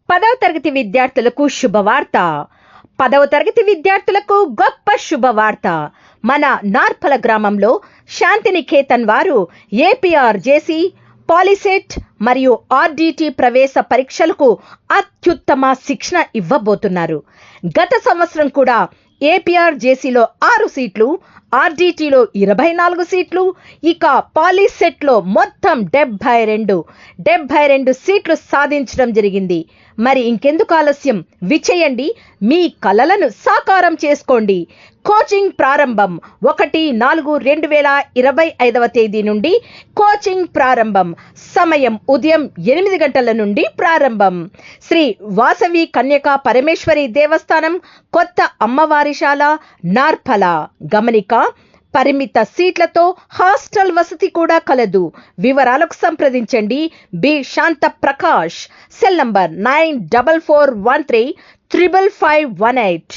10వ తరగతి విద్యార్థులకు శుభవార్త. 10వ తరగతి విద్యార్థులకు గొప్ప శుభవార్త. మన నార్పల గ్రామంలో శాంతినికేతన్ వారు ఏపీఆర్జేసీ, పాలిసెట్ మరియు ఆర్డీటీ ప్రవేశ పరీక్షలకు అత్యుత్తమ శిక్షణ ఇవ్వబోతున్నారు. గత సంవత్సరం కూడా ఏపీఆర్జేసీలో 6 సీట్లు, ఆర్డీటీలో 24 సీట్లు, ఇక పాలిసెట్లో మొత్తం 72 సీట్లు సాధించడం జరిగింది. మరి ఇంకెందుకు ఆలస్యం, విచేయండి, మీ కలలను సాకారం చేసుకోండి. కోచింగ్ ప్రారంభం 1/4/2025 తేదీ నుండి కోచింగ్ ప్రారంభం. సమయం ఉదయం 8 గంటల నుండి ప్రారంభం. శ్రీ వాసవి కన్యకా పరమేశ్వరి దేవస్థానం, కొత్త అమ్మవారిశాల, నార్పల. గమనిక: పరిమిత సీట్లతో హాస్టల్ వసతి కూడా కలదు. వివరాలకు సంప్రదించండి B Shanta Prakash. Cell number 9441355518.